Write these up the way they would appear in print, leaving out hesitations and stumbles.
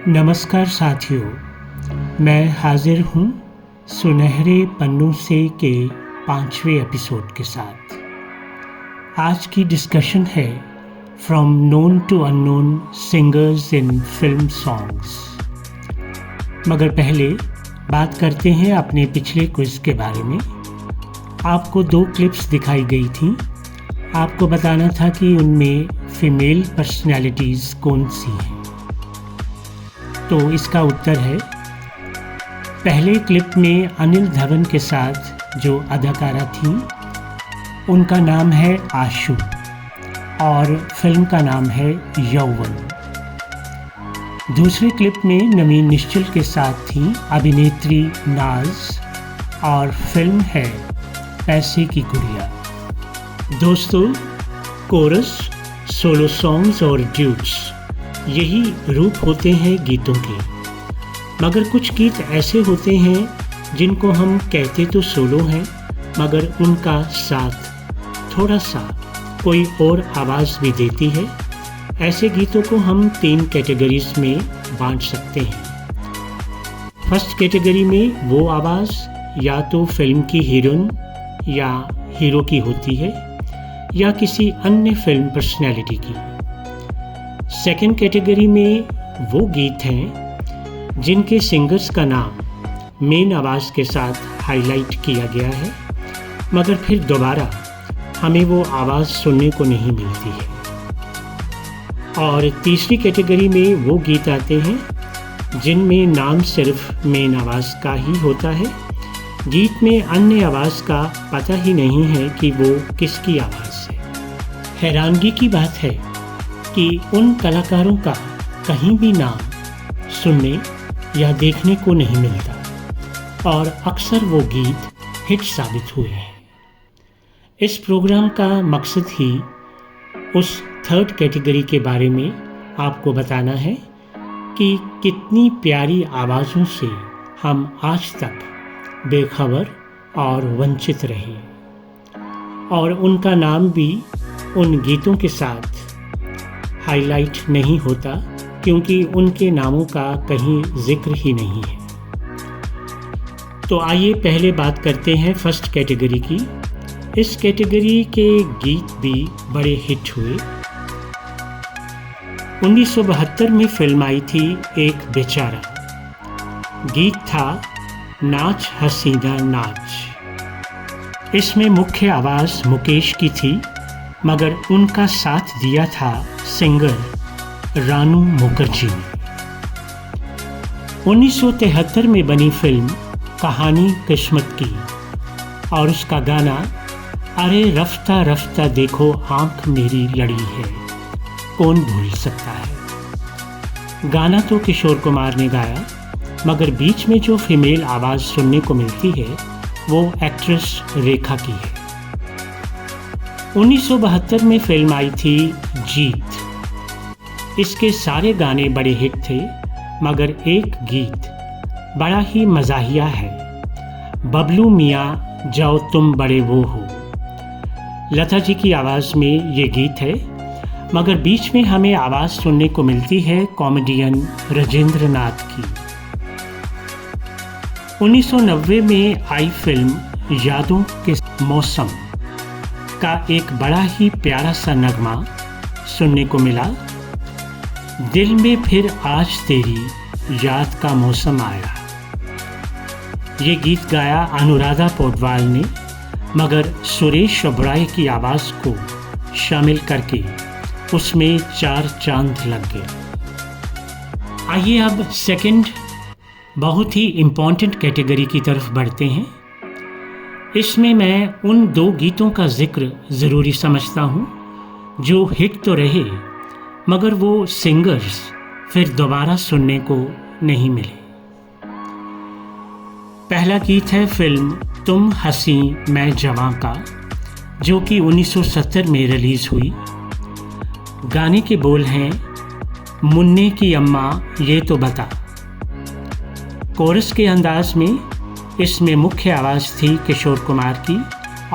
नमस्कार साथियों, मैं हाजिर हूँ सुनहरे पन्नों से के 5वें एपिसोड के साथ। आज की डिस्कशन है from known to unknown singers in film songs. मगर पहले बात करते हैं अपने पिछले क्विज के बारे में। आपको 2 क्लिप्स दिखाई गई थी। आपको बताना था कि उनमें फीमेल पर्सनैलिटीज़ कौन सी हैं। तो इसका उत्तर है, पहले क्लिप में अनिल धवन के साथ जो अदाकारा थी उनका नाम है आशु और फिल्म का नाम है यौवन। दूसरे क्लिप में नवीन निश्चल के साथ थी अभिनेत्री नाज और फिल्म है पैसे की गुड़िया। दोस्तों, कोरस, सोलो सॉन्ग्स और ड्यूट्स यही रूप होते हैं गीतों के। मगर कुछ गीत ऐसे होते हैं जिनको हम कहते तो सोलो हैं, मगर उनका साथ थोड़ा सा कोई और आवाज़ भी देती है। ऐसे गीतों को हम 3 कैटेगरीज में बांट सकते हैं। फर्स्ट कैटेगरी में वो आवाज़ या तो फिल्म की हीरोइन या हीरो की होती है या किसी अन्य फिल्म पर्सनैलिटी की। सेकेंड कैटेगरी में वो गीत हैं जिनके सिंगर्स का नाम मेन आवाज़ के साथ हाईलाइट किया गया है, मगर फिर दोबारा हमें वो आवाज़ सुनने को नहीं मिलती है। और तीसरी कैटेगरी में वो गीत आते हैं जिनमें नाम सिर्फ मेन आवाज़ का ही होता है, गीत में अन्य आवाज़ का पता ही नहीं है कि वो किसकी आवाज़ है। हैरानगी की बात है कि उन कलाकारों का कहीं भी नाम सुनने या देखने को नहीं मिलता और अक्सर वो गीत हिट साबित हुए हैं। इस प्रोग्राम का मकसद ही उस थर्ड कैटेगरी के बारे में आपको बताना है कि कितनी प्यारी आवाज़ों से हम आज तक बेखबर और वंचित रहे, और उनका नाम भी उन गीतों के साथ हाईलाइट नहीं होता क्योंकि उनके नामों का कहीं जिक्र ही नहीं है। तो आइए पहले बात करते हैं फर्स्ट कैटेगरी की। इस कैटेगरी के गीत भी बड़े हिट हुए। 1972 में फिल्म आई थी एक बेचारा। गीत था नाच हसीना नाच। इसमें मुख्य आवाज़ मुकेश की थी, मगर उनका साथ दिया था सिंगर रानू मुखर्जी ने। 1973 में बनी फिल्म कहानी किस्मत की और उसका गाना अरे रफ्ता रफ्ता देखो आँख मेरी लड़ी है, कौन भूल सकता है। गाना तो किशोर कुमार ने गाया, मगर बीच में जो फीमेल आवाज़ सुनने को मिलती है वो एक्ट्रेस रेखा की है। 1972 में फिल्म आई थी जीत। इसके सारे गाने बड़े हिट थे, मगर एक गीत बड़ा ही मज़ाहिया है। बबलू मियाँ जाओ तुम बड़े वो हो, लता जी की आवाज़ में ये गीत है, मगर बीच में हमें आवाज़ सुनने को मिलती है कॉमेडियन राजेंद्र नाथ की। 1990 में आई फिल्म यादों के मौसम का एक बड़ा ही प्यारा सा नगमा सुनने को मिला। दिल में फिर आज तेरी याद का मौसम आया। ये गीत गाया अनुराधा पौडवाल ने, मगर सुरेश ओबराय की आवाज़ को शामिल करके उसमें 4 चांद लग गए। आइए अब सेकंड बहुत ही इम्पॉर्टेंट कैटेगरी की तरफ बढ़ते हैं। इसमें मैं उन 2 गीतों का जिक्र ज़रूरी समझता हूँ जो हिट तो रहे, मगर वो सिंगर्स फिर दोबारा सुनने को नहीं मिले। पहला गीत है फिल्म तुम हंसी मैं जवां का, जो कि 1970 में रिलीज़ हुई। गाने के बोल हैं मुन्ने की अम्मा ये तो बता। कोरस के अंदाज में इसमें मुख्य आवाज़ थी किशोर कुमार की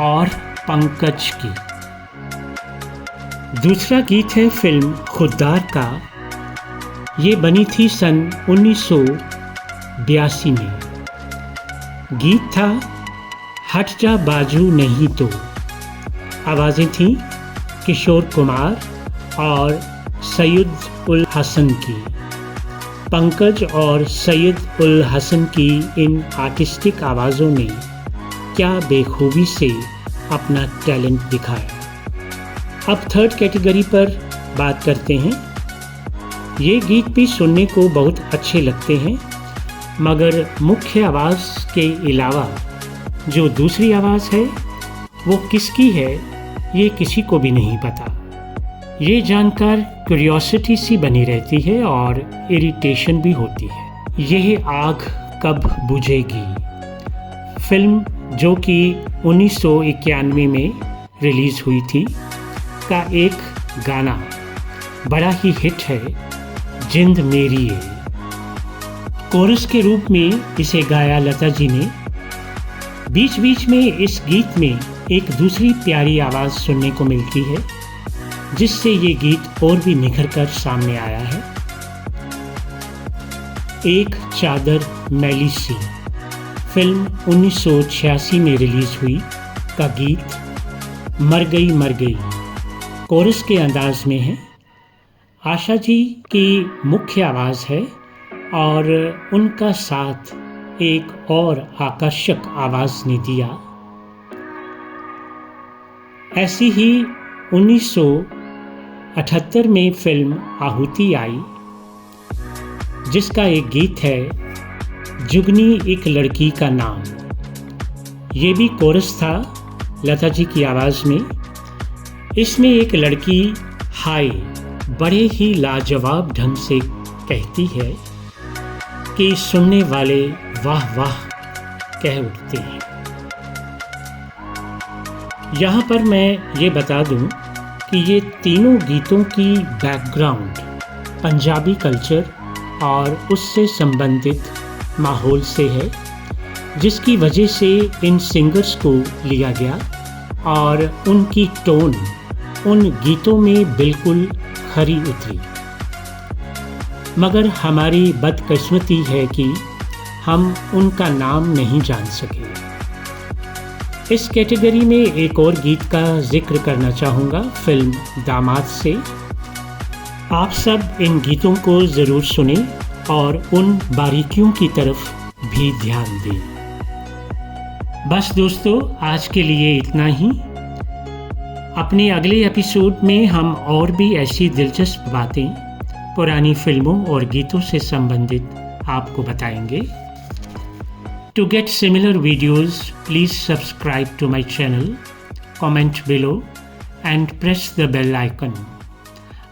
और पंकज की। दूसरा गीत है फिल्म खुद्दार का, ये बनी थी सन 1982 में। गीत था हट जा बाजू नहीं तो। आवाज़ें थीं किशोर कुमार और सैयद उल हसन की। पंकज और सैयद उल हसन की इन आर्टिस्टिक आवाज़ों ने क्या बेखूबी से अपना टैलेंट दिखाया। अब थर्ड कैटेगरी पर बात करते हैं। ये गीत भी सुनने को बहुत अच्छे लगते हैं, मगर मुख्य आवाज़ के अलावा जो दूसरी आवाज़ है वो किसकी है ये किसी को भी नहीं पता। ये जानकर क्यूरियोसिटी सी बनी रहती है और इरिटेशन भी होती है। यह आग कब बुझेगी फिल्म जो कि 1991 में रिलीज़ हुई थी का एक गाना बड़ा ही हिट है, जिंद मेरी है। कोरस के रूप में इसे गाया लता जी ने। बीच बीच में इस गीत में एक दूसरी प्यारी आवाज़ सुनने को मिलती है, जिससे ये गीत और भी निखर कर सामने आया है। एक चादर मैली सी फिल्म 1986 में रिलीज़ हुई का गीत मर गई कोरस के अंदाज में है। आशा जी की मुख्य आवाज़ है और उनका साथ एक और आकर्षक आवाज़ ने दिया। ऐसी ही 1978 में फिल्म आहुति आई, जिसका एक गीत है जुगनी एक लड़की का नाम। ये भी कोरस था लता जी की आवाज़ में। इसमें एक लड़की हाय बड़े ही लाजवाब ढंग से कहती है कि सुनने वाले वाह वाह कह उठते हैं। यहाँ पर मैं ये बता दूँ कि ये तीनों गीतों की बैकग्राउंड पंजाबी कल्चर और उससे संबंधित माहौल से है, जिसकी वजह से इन सिंगर्स को लिया गया और उनकी टोन उन गीतों में बिल्कुल खरी उतरी। मगर हमारी बदकिस्मती है कि हम उनका नाम नहीं जान सके। इस कैटेगरी में एक और गीत का जिक्र करना चाहूँगा फिल्म दामाद से। आप सब इन गीतों को ज़रूर सुनें और उन बारीकियों की तरफ भी ध्यान दें। बस दोस्तों, आज के लिए इतना ही। अपने अगले एपिसोड में हम और भी ऐसी दिलचस्प बातें पुरानी फिल्मों और गीतों से संबंधित आपको बताएंगे। To get similar videos, please subscribe to my channel, comment below and press the bell icon.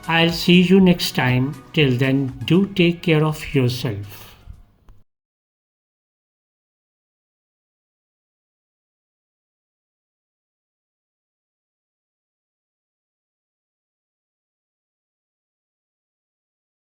I'll see you next time. Till then, do take care of yourself.